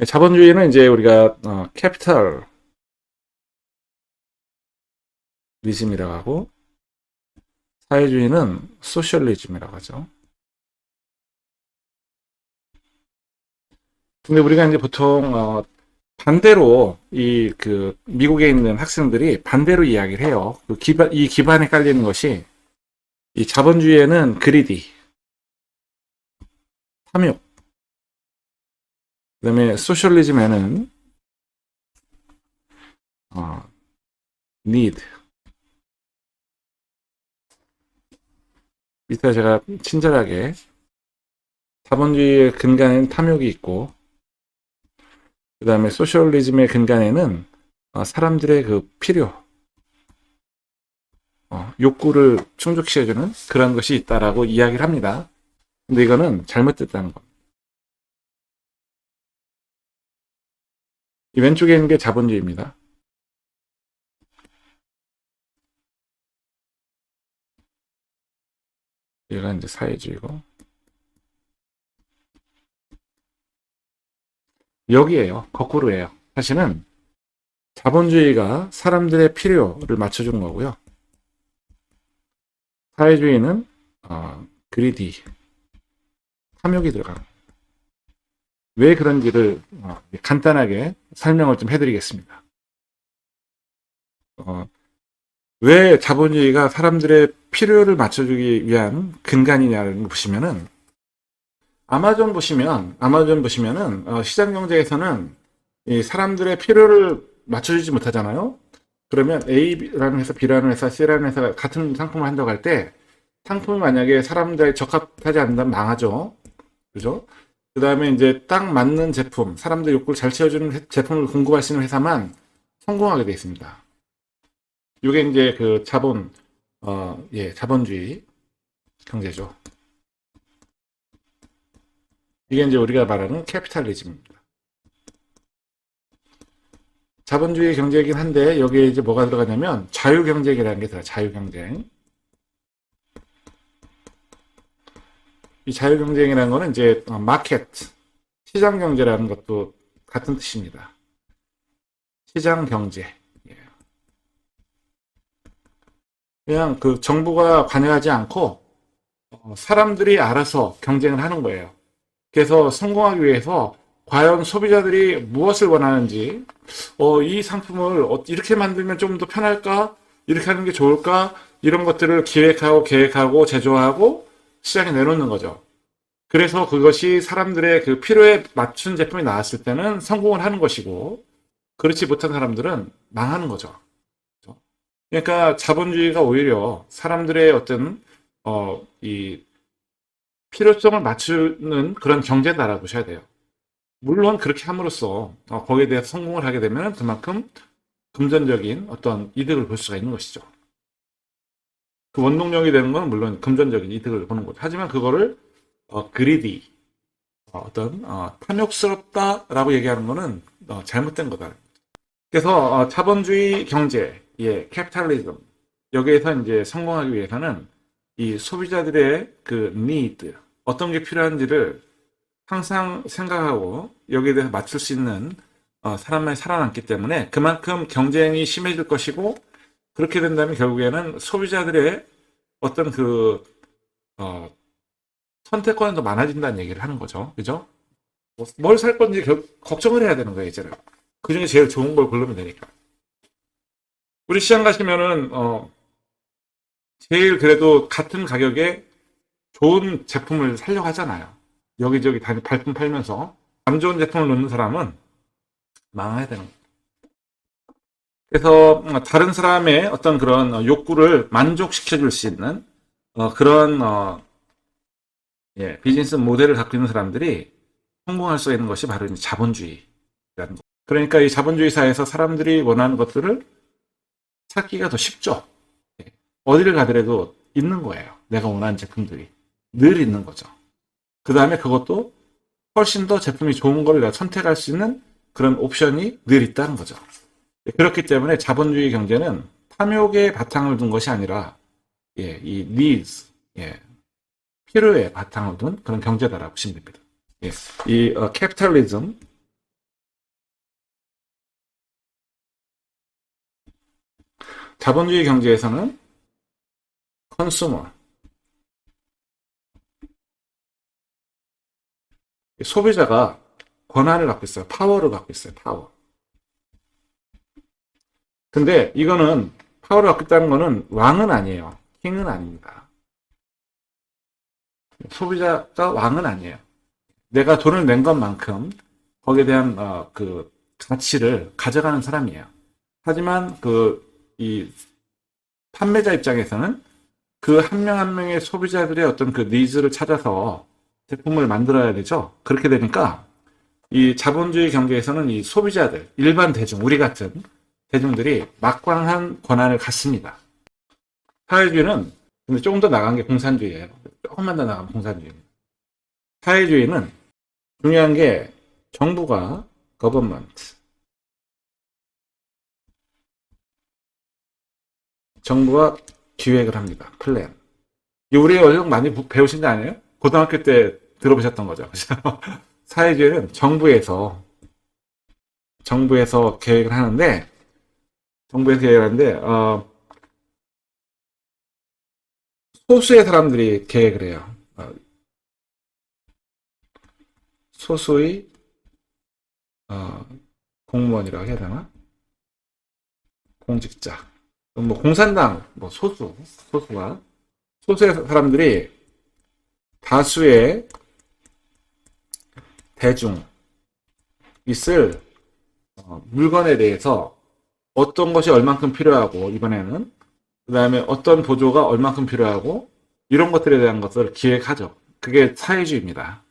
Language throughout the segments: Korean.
자본주의는 이제 우리가 캐피탈리즘이라고 하고 사회주의는 소셜리즘이라고 하죠. 근데 우리가 이제 보통 반대로 이 그 미국에 있는 학생들이 반대로 이야기를 해요. 이 기반에 깔리는 것이 이 자본주의에는 그리디, 탐욕, 그다음에 소셜리즘에는 어, need. 이따 제가 친절하게 자본주의의 근간에는 탐욕이 있고 그다음에 소셜리즘의 근간에는 사람들의 그 필요, 욕구를 충족시켜주는 그런 것이 있다라고 이야기를 합니다. 근데 이거는 잘못됐다는 겁니다. 이 왼쪽에 있는 게 자본주의입니다. 얘가 이제 사회주의고 여기에요. 거꾸로예요. 사실은 자본주의가 사람들의 필요를 맞춰주는 거고요. 사회주의는 그리디, 탐욕이 들어가는. 왜 그런지를 간단하게 설명을 좀 해드리겠습니다. 어, 왜 자본주의가 사람들의 필요를 맞춰주기 위한 근간이냐를 보시면은 아마존 보시면은 시장 경제에서는 이 사람들의 필요를 맞춰주지 못하잖아요. 그러면 A라는 회사, B라는 회사, C라는 회사가 같은 상품을 한다고 할 때 상품이 만약에 사람들에 적합하지 않는다면 망하죠. 그죠? 그 다음에 이제 딱 맞는 제품, 사람들 욕구를 잘 채워주는 제품을 공급할 수 있는 회사만 성공하게 되어 있습니다. 이게 이제 그 자본주의 경제죠. 이게 이제 우리가 말하는 캐피탈리즘입니다. 자본주의 경제이긴 한데 여기에 이제 뭐가 들어가냐면 자유경쟁이라는 게 들어가요. 자유경쟁. 이 자유경쟁이라는 거는 이제 마켓, 시장 경제라는 것도 같은 뜻입니다. 시장 경제. 예. 그냥 그 정부가 관여하지 않고 사람들이 알아서 경쟁을 하는 거예요. 그래서 성공하기 위해서 과연 소비자들이 무엇을 원하는지, 이 상품을 이렇게 만들면 좀 더 편할까? 이렇게 하는 게 좋을까? 이런 것들을 기획하고 계획하고 제조하고 시장에 내놓는 거죠. 그래서 그것이 사람들의 그 필요에 맞춘 제품이 나왔을 때는 성공을 하는 것이고, 그렇지 못한 사람들은 망하는 거죠. 그러니까 자본주의가 오히려 사람들의 어떤, 이 필요성을 맞추는 그런 경제다라고 보셔야 돼요. 물론 그렇게 함으로써 거기에 대해서 성공을 하게 되면 그만큼 금전적인 어떤 이득을 볼 수가 있는 것이죠. 그 원동력이 되는 건 물론 금전적인 이득을 보는 거죠. 하지만 그거를 그리디, 어떤 탐욕스럽다라고 얘기하는 거는 잘못된 거다. 그래서 자본주의 경제, 예, 캐피탈리즘 여기에서 이제 성공하기 위해서는 이 소비자들의 그 need, 어떤 게 필요한지를 항상 생각하고 여기에 대해서 맞출 수 있는 사람만이 살아남기 때문에 그만큼 경쟁이 심해질 것이고 그렇게 된다면 결국에는 소비자들의 어떤 그 선택권이 더 많아진다는 얘기를 하는 거죠. 그죠? 뭘 살 건지 걱정을 해야 되는 거예요, 이제는. 그 중에 제일 좋은 걸 고르면 되니까. 우리 시장 가시면은 제일 그래도 같은 가격에 좋은 제품을 사려고 하잖아요. 여기저기 발품 팔면서 안 좋은 제품을 놓는 사람은 망해야 되는 거예요. 그래서 다른 사람의 어떤 그런 욕구를 만족시켜 줄 수 있는 그런 비즈니스 모델을 갖고 있는 사람들이 성공할 수 있는 것이 바로 자본주의라는 거. 그러니까 이 자본주의 사회에서 사람들이 원하는 것들을 찾기가 더 쉽죠. 예. 어디를 가더라도 있는 거예요. 내가 원하는 제품들이 늘 있는 거죠. 그 다음에 그것도 훨씬 더 제품이 좋은 걸 내가 선택할 수 있는 그런 옵션이 늘 있다는 거죠. 그렇기 때문에 자본주의 경제는 탐욕에 바탕을 둔 것이 아니라 이 needs, 필요에 바탕을 둔 그런 경제다라고 보시면 됩니다. 이 캐피탈리즘 자본주의 경제에서는 컨슈머, 소비자가 권한을 갖고 있어요. 파워를 갖고 있어요. 파워. 근데 이거는 파워를 갖고 있다는 거는 왕은 아니에요. 킹은 아닙니다. 소비자가 왕은 아니에요. 내가 돈을 낸 것만큼 거기에 대한 그 가치를 가져가는 사람이에요. 하지만 이 판매자 입장에서는 그 한 명 한 명의 소비자들의 어떤 그 니즈를 찾아서 제품을 만들어야 되죠. 그렇게 되니까 이 자본주의 경제에서는 이 소비자들, 일반 대중, 우리 같은 대중들이 막강한 권한을 갖습니다. 사회주의는 근데 조금 더 나간 게 공산주의예요. 조금만 더 나가면 공산주의입니다. 사회주의는 중요한 게 정부가 government, 정부가 기획을 합니다. 플랜. 우리 어제 많이 배우신 거 아니에요? 고등학교 때 들어보셨던 거죠. 사회주의는 정부에서 계획을 하는데 소수의 사람들이 계획을 해요. 소수의 공무원이라고 해야 되나? 공직자. 뭐 공산당 소수의 사람들이 다수의 대중 있을 물건에 대해서 어떤 것이 얼만큼 필요하고 이번에는 그 다음에 어떤 보조가 얼만큼 필요하고 이런 것들에 대한 것을 기획하죠. 그게 사회주의입니다.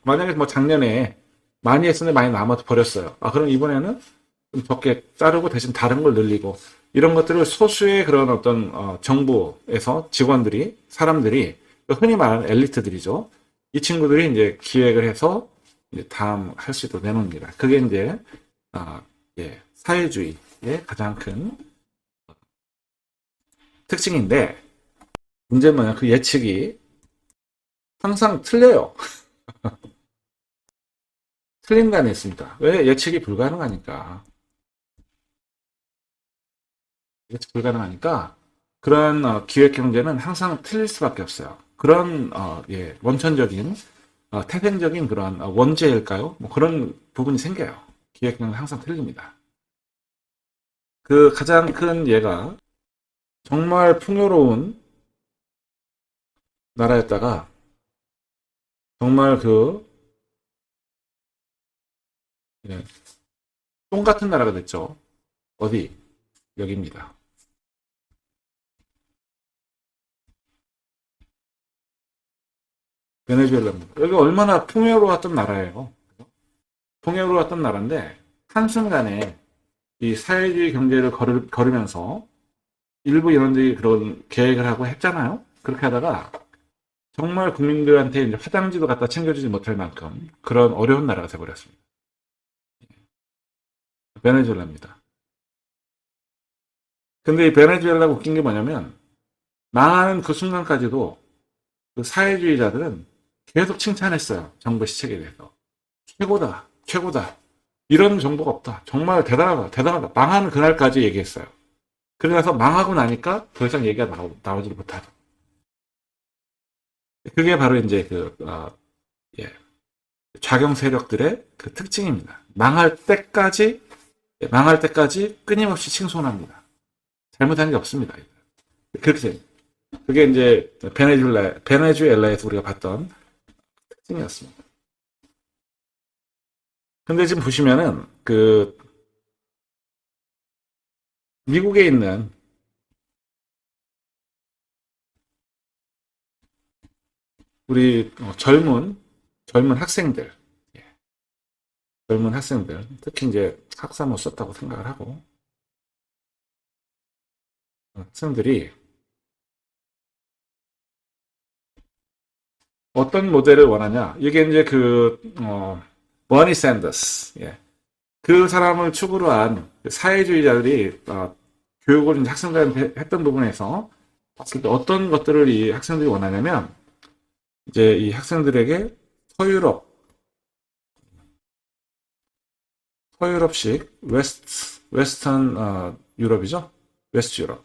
만약에 뭐 작년에 많이 했었는데 많이 남아서 버렸어요. 그럼 이번에는 좀 적게 자르고 대신 다른 걸 늘리고 이런 것들을 소수의 그런 어떤 정부에서 사람들이 흔히 말하는 엘리트들이죠. 이 친구들이 이제 기획을 해서 이제 다음 할 수 있도록 내놓습니다. 그게 이제 사회주의의 가장 큰 특징인데 문제는 뭐냐 그 예측이 항상 틀려요. 틀린 간이 있습니다. 왜 예측이 불가능하니까. 예측 불가능하니까 그런 기획 경제는 항상 틀릴 수밖에 없어요. 그런 원천적인 태생적인 그런 원죄일까요? 뭐 그런 부분이 생겨요. 기획 경제는 항상 틀립니다. 그 가장 큰 예가 정말 풍요로운 나라였다가 정말 똥 같은 나라가 됐죠. 어디? 여기입니다. 베네수엘라입니다. 여기 얼마나 풍요로웠던 나라예요. 풍요로웠던 나라인데 한순간에 이 사회주의 경제를 걸으면서 일부 인원들이 그런 계획을 하고 했잖아요. 그렇게 하다가 정말 국민들한테 이제 화장지도 갖다 챙겨주지 못할 만큼 그런 어려운 나라가 돼버렸습니다. 베네수엘라입니다. 근데 이 베네수엘라가 웃긴 게 뭐냐면 망하는 그 순간까지도 그 사회주의자들은 계속 칭찬했어요. 정부 시책에 대해서. 최고다, 최고다. 이런 정보가 없다. 정말 대단하다, 대단하다. 망하는 그날까지 얘기했어요. 그러고 나서 망하고 나니까 더 이상 얘기가 나오지 못하죠. 그게 바로 이제 좌경 세력들의 그 특징입니다. 망할 때까지 끊임없이 칭송합니다. 잘못한 게 없습니다. 그렇게 그게 이제 베네수엘라에서 우리가 봤던 특징이었습니다. 근데 지금 보시면은 미국에 있는 우리 젊은 학생들, 젊은 학생들, 특히 이제 학사모 썼다고 생각을 하고 학생들이 어떤 모델을 원하냐? 이게 이제 버니 샌더스, 그 사람을 축으로 한 사회주의자들이 교육을 이제 학생들한테 했던 부분에서 봤을 때 어떤 것들을 이 학생들이 원하냐면 이제 이 학생들에게 서유럽식 웨스턴 유럽이죠. 웨스트 유럽.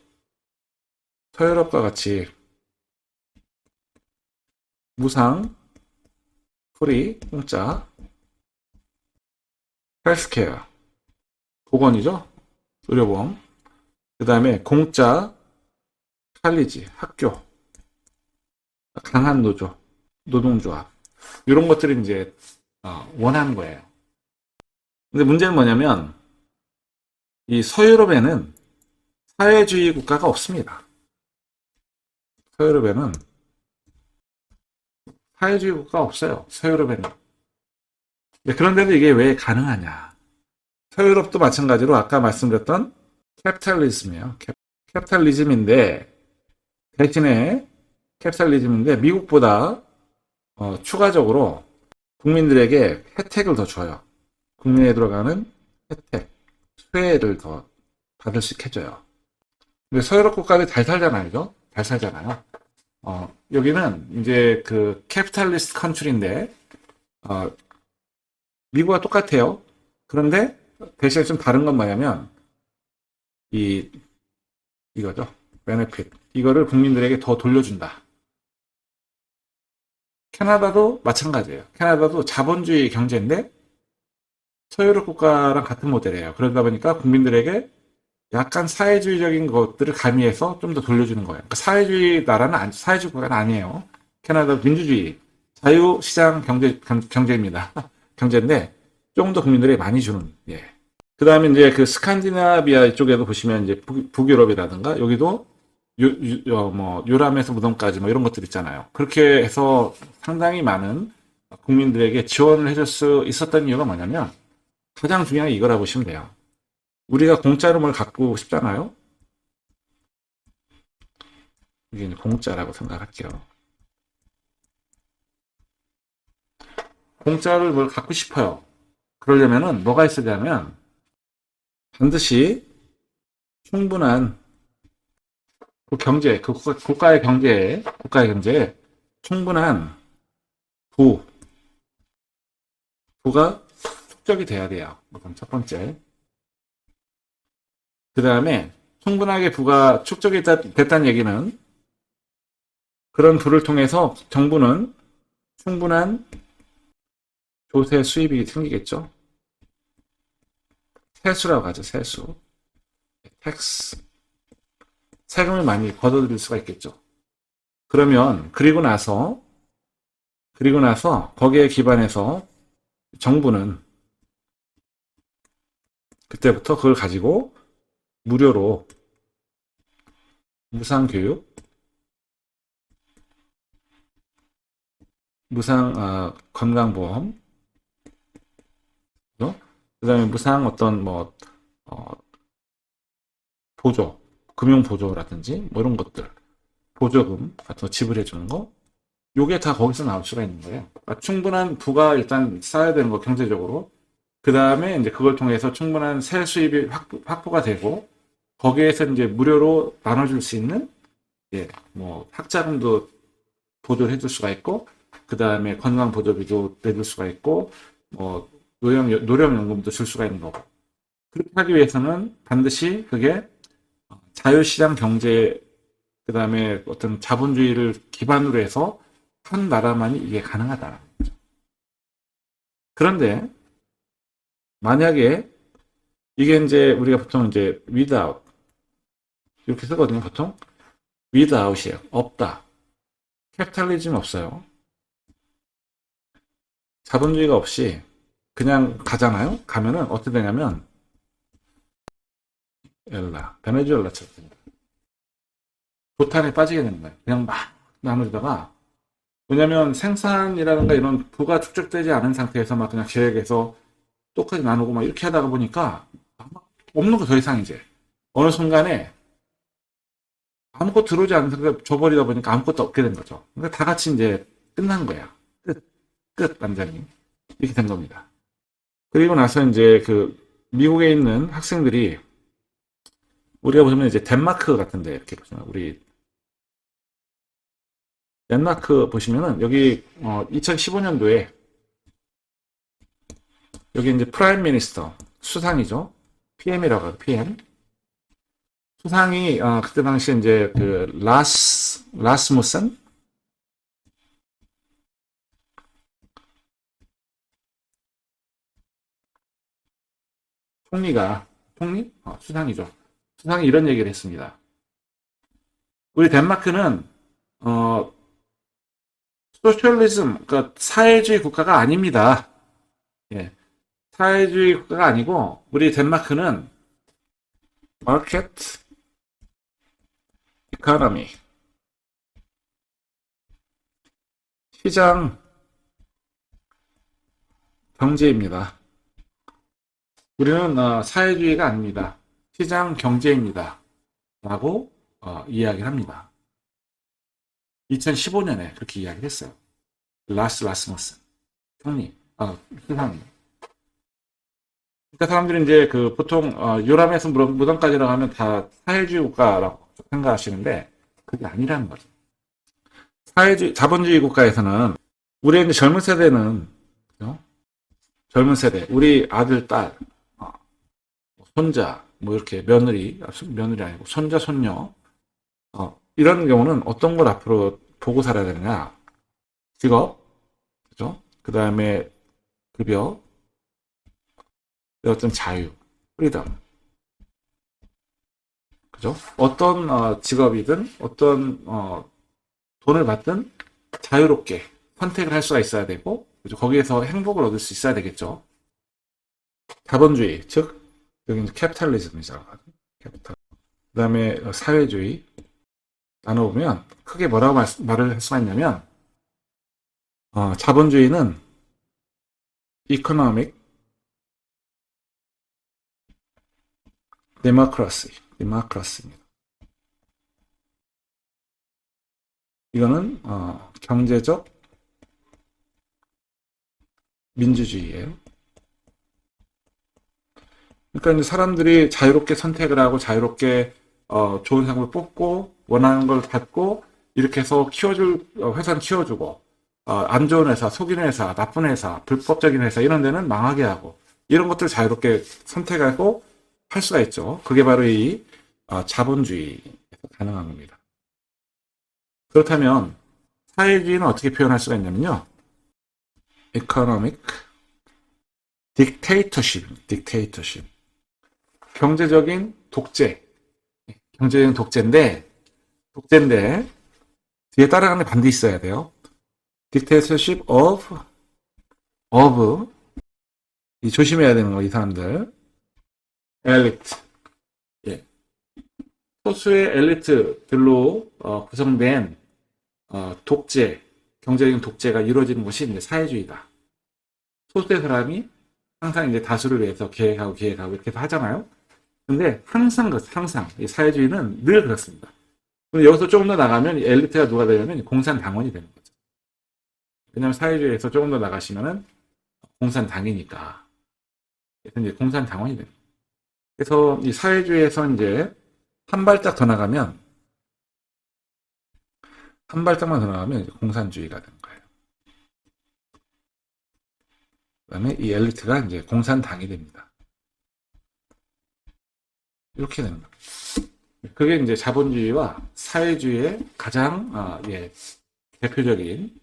서유럽과 같이 무상, 프리, 공짜, 헬스케어, 보건이죠. 의료보험. 그 다음에 공짜, 칼리지, 학교, 강한 노조, 노동조합. 이런 것들이 이제 원하는 거예요. 근데 문제는 뭐냐면 이 서유럽에는 사회주의 국가가 없습니다. 서유럽에는 사회주의 국가가 없어요. 서유럽에는. 그런데도 이게 왜 가능하냐. 서유럽도 마찬가지로 아까 말씀드렸던 캐피탈리즘이에요. 캐피탈리즘인데 대신에 캐피탈리즘인데 미국보다 추가적으로 국민들에게 혜택을 더 줘요. 국내에 들어가는 혜택, 수혜를 더 받을 수 있게 해줘요. 근데 서유럽 국가들이 잘 살잖아요, 그죠? 잘 살잖아요. 여기는 이제 그 캐피탈리스트 컨트리인데 미국과 똑같아요. 그런데 대신에 좀 다른 건 뭐냐면 이거죠. 베네핏. 이거를 국민들에게 더 돌려준다. 캐나다도 마찬가지예요. 캐나다도 자본주의 경제인데 서유럽 국가랑 같은 모델이에요. 그러다 보니까 국민들에게 약간 사회주의적인 것들을 가미해서 좀 더 돌려주는 거예요. 그러니까 사회주의 나라는 사회주의 국가는 아니에요. 캐나다 민주주의, 자유시장 경제입니다. 경제인데 조금 더 국민들에게 많이 주는. 예. 그 다음에 이제 그 스칸디나비아 쪽에도 보시면 이제 북유럽이라든가 여기도 뭐 요람에서 무덤까지 뭐 이런 것들 있잖아요. 그렇게 해서 상당히 많은 국민들에게 지원을 해줄 수 있었던 이유가 뭐냐면 가장 중요한 게 이거라고 보시면 돼요. 우리가 공짜로 뭘 갖고 싶잖아요. 이게 공짜라고 생각할게요. 공짜를 뭘 갖고 싶어요. 그러려면은 뭐가 있어야 되냐면 반드시 충분한 그 경제, 그 국가의 경제에 충분한 부가 축적이 돼야 돼요. 그건 첫 번째. 그 다음에 충분하게 부가 축적이 됐다는 얘기는 그런 부를 통해서 정부는 충분한 조세 수입이 생기겠죠. 세수라고 하죠. 세수. 텍스. 세금을 많이 걷어들일 수가 있겠죠. 그러면 그리고 나서 거기에 기반해서 정부는 그때부터 그걸 가지고 무료로 무상 교육, 무상 건강보험, 그 다음에 무상 어떤 뭐 보조, 금융 보조라든지 뭐 이런 것들, 보조금 같은 거 지불해 주는 거, 요게 다 거기서 나올 수가 있는 거예요. 그러니까 충분한 부가 일단 쌓여야 되는 거 경제적으로. 그 다음에 이제 그걸 통해서 충분한 세 수입이 확보가 되고 거기에서 이제 무료로 나눠줄 수 있는 뭐 학자금도 보조를 해줄 수가 있고 그 다음에 건강 보조비도 내줄 수가 있고 뭐 노령연금도 줄 수가 있는 거고 그렇게 하기 위해서는 반드시 그게 자유시장 경제 그 다음에 어떤 자본주의를 기반으로 해서 한 나라만이 이게 가능하다. 그런데 만약에 이게 이제 우리가 보통 이제 without 이렇게 쓰거든요. 보통 without이에요. 없다. 캐피탈리즘 없어요. 자본주의가 없이 그냥 가잖아요. 가면은 어떻게 되냐면 베네수엘라처럼 도탄에 빠지게 되는 거예요. 그냥 막 나누다가 왜냐면 생산이라든가 이런 부가 축적되지 않은 상태에서 막 그냥 계획해서 똑같이 나누고 막 이렇게 하다가 보니까 없는 거 더 이상 이제 어느 순간에 아무것도 들어오지 않는 상태에 줘버리다 보니까 아무것도 없게 된 거죠. 그러니까 다 같이 이제 끝난 거야. 끝, 완전히. 이렇게 된 겁니다. 그리고 나서 이제 그 미국에 있는 학생들이 우리가 보시면 이제 덴마크 같은데 이렇게 보시면 우리 덴마크 보시면은 여기 2015년도에 여기 이제 프라임 미니스터 수상이죠. PM이라고 하죠. PM. 수상이 그때 당시에 이제 그 라스무ssen 총리가 총리? 수상이죠. 수상이 이런 얘기를 했습니다. 우리 덴마크는 어, 소셜리즘, 그러니까 사회주의 국가가 아닙니다. 예, 사회주의 국가가 아니고 우리 덴마크는 마켓 이코노미, 시장 경제입니다. 우리는 사회주의가 아닙니다. 시장 경제입니다. 라고 이야기를 합니다. 2015년에 그렇게 이야기를 했어요. 라스무ssen 총리, 수상이. 그러니까 사람들이 이제 그 보통 요람에서 무덤까지라고 하면 다 사회주의 국가라고 생각하시는데 그게 아니라는 거죠. 자본주의 국가에서는 우리 이제 젊은 세대는 그죠? 젊은 세대, 우리 아들, 딸, 손자, 뭐 이렇게 며느리 아니고 손자, 손녀 이런 경우는 어떤 걸 앞으로 보고 살아야 되느냐? 직업, 그죠? 그 다음에 급여, 어떤 자유, 프리덤, 그죠? 어떤 직업이든 어떤 돈을 받든 자유롭게 선택을 할 수가 있어야 되고, 그죠? 거기에서 행복을 얻을 수 있어야 되겠죠. 자본주의, 즉 여기는 캐피탈리즘이죠. 캐피탈. 그다음에 사회주의 나눠보면 크게 뭐라고 말을 할 수가 있냐면 자본주의는 economic democracy입니다. 이거는 경제적 민주주의예요. 그러니까 이제 사람들이 자유롭게 선택을 하고 자유롭게 좋은 상품을 뽑고 원하는 걸 받고 이렇게 해서 회사는 키워주고 안 좋은 회사, 속이는 회사, 나쁜 회사, 불법적인 회사 이런 데는 망하게 하고 이런 것들 자유롭게 선택하고 할 수가 있죠. 그게 바로 이 자본주의에서 가능한 겁니다. 그렇다면 사회주의는 어떻게 표현할 수가 있냐면요. economic dictatorship. 경제적인 독재인데 뒤에 따라가는 게 반드시 있어야 돼요. dictatorship of 조심해야 되는 거 이 사람들 엘리트 소수의 엘리트들로 구성된 경제적인 독재가 이루어지는 것이 이제 사회주의다. 소수의 사람이 항상 이제 다수를 위해서 계획하고 이렇게 하잖아요. 근데 항상 이 사회주의는 늘 그렇습니다. 근데 여기서 조금 더 나가면 엘리트가 누가 되냐면 공산당원이 되는 거죠. 왜냐하면 사회주의에서 조금 더 나가시면은 공산당이니까. 그래서 이제 공산당원이 됩니다. 그래서 이 사회주의에서 이제 한 발짝만 더 나가면 이제 공산주의가 되는 거예요. 그다음에 이 엘리트가 이제 공산당이 됩니다. 이렇게 되는 겁니다. 그게 이제 자본주의와 사회주의의 가장 대표적인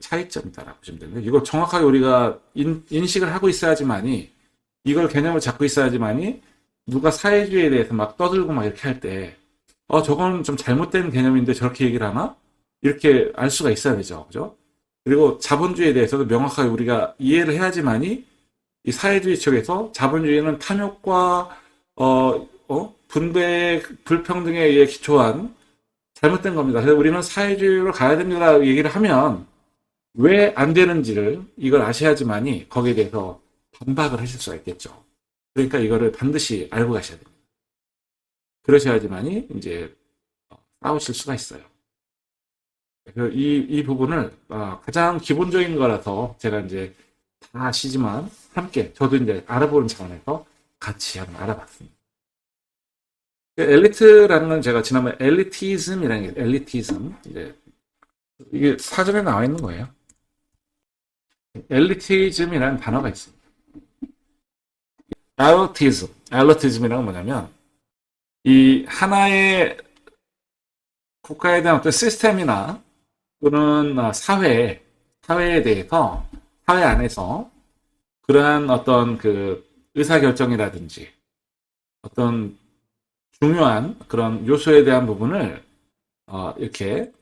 차이점이다라고 보시면 되는데 이걸 정확하게 우리가 인식을 하고 있어야지만이 이걸 개념을 잡고 있어야지만이 누가 사회주의에 대해서 막 떠들고 막 이렇게 할 때 저건 좀 잘못된 개념인데 저렇게 얘기를 하나? 이렇게 알 수가 있어야 되죠. 그죠? 그리고 자본주의에 대해서도 명확하게 우리가 이해를 해야지만이 이 사회주의 측에서 자본주의는 탐욕과 분배 불평등에 의해 기초한 잘못된 겁니다. 그래서 우리는 사회주의로 가야 됩니다. 얘기를 하면 왜 안 되는지를 이걸 아셔야지만이 거기에 대해서 반박을 하실 수가 있겠죠. 그러니까 이거를 반드시 알고 가셔야 됩니다. 그러셔야지만이 이제 싸우실 수가 있어요. 이 부분을 가장 기본적인 거라서 제가 이제 다 아시지만 함께 저도 이제 알아보는 차원에서 같이 한번 알아봤습니다. 엘리트라는 건 제가 지난번에 엘리티즘이라는 게 엘리티즘 이게 사전에 나와 있는 거예요. 엘리티즘이라는 단어가 있습니다. 엘리티즘이란 건 뭐냐면 이 하나의 국가에 대한 어떤 시스템이나 또는 사회에 대해서 사회 안에서 그러한 어떤 그 의사결정이라든지 어떤 중요한 그런 요소에 대한 부분을 이렇게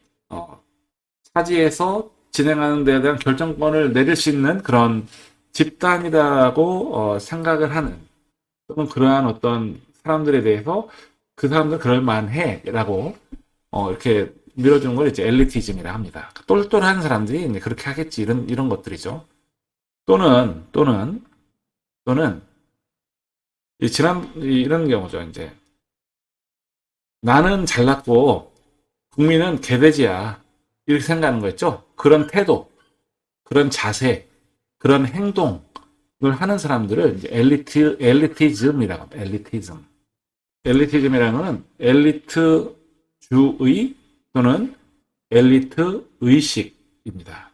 차지해서 진행하는 데에 대한 결정권을 내릴 수 있는 그런 집단이라고 생각을 하는 또는 그러한 어떤 사람들에 대해서 그 사람들 그럴 만해라고 이렇게 밀어주는 걸 이제 엘리티즘이라 합니다. 똘똘한 사람들이 이제 그렇게 하겠지 이런 것들이죠. 또는 이런 경우죠. 이제 나는 잘났고 국민은 개돼지야 이렇게 생각하는 거였죠. 그런 태도, 그런 자세, 그런 행동을 하는 사람들을 이제 엘리티즘이라고 합니다. 엘리티즘. 엘리티즘이라는 것은 엘리트주의 또는 엘리트 의식입니다.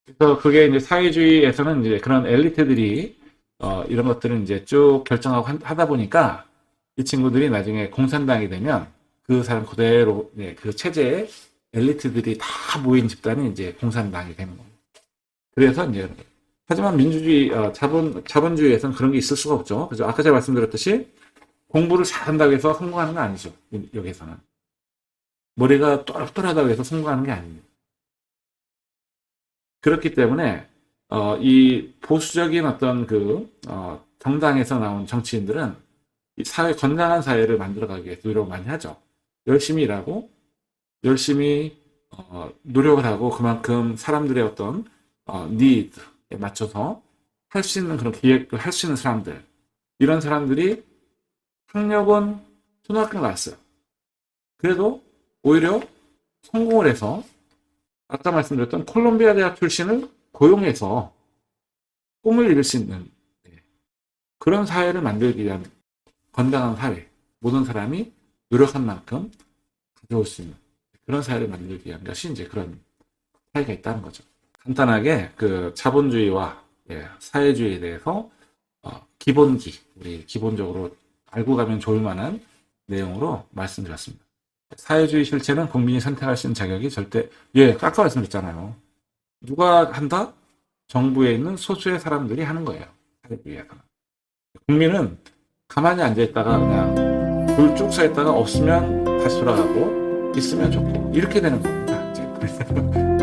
그래서 그게 이제 사회주의에서는 이제 그런 엘리트들이 이런 것들을 이제 쭉 결정하고 하다 보니까 이 친구들이 나중에 공산당이 되면 그 사람 그대로 그 체제에 엘리트들이 다 모인 집단이 이제 공산당이 되는 겁니다. 그래서 이제 하지만 민주주의 자본주의에서는 그런 게 있을 수가 없죠. 그죠? 아까 제가 말씀드렸듯이 공부를 잘한다고 해서 성공하는 건 아니죠. 여기서는 머리가 똘똘하다고 해서 성공하는 게 아닙니다. 그렇기 때문에 이 보수적인 어떤 정당에서 나온 정치인들은 이 건강한 사회를 만들어가기 위해서 노력을 많이 하죠. 열심히 일하고 열심히 노력을 하고 그만큼 사람들의 어떤 니드에 맞춰서 할 수 있는 그런 기획을 할 수 있는 사람들 이런 사람들이 학력은 초등학교 나왔어요. 그래도 오히려 성공을 해서 아까 말씀드렸던 콜롬비아 대학 출신을 고용해서 꿈을 이룰 수 있는 그런 사회를 만들기 위한 건강한 사회, 모든 사람이 노력한 만큼 가져올 수 있는 그런 사회를 만들기 위한 것이 이제 그런 차이가 있다는 거죠. 간단하게 그 자본주의와 사회주의에 대해서 기본기, 우리 기본적으로 알고 가면 좋을 만한 내용으로 말씀드렸습니다. 사회주의 실체는 국민이 선택할 수 있는 자격이 절대, 아까 말씀드렸잖아요. 누가 한다? 정부에 있는 소수의 사람들이 하는 거예요. 사회주의에서는. 국민은 가만히 앉아있다가 그냥 줄 쭉 서 있다가 없으면 다시 돌아가고 있으면 좋고 이렇게 되는 겁니다.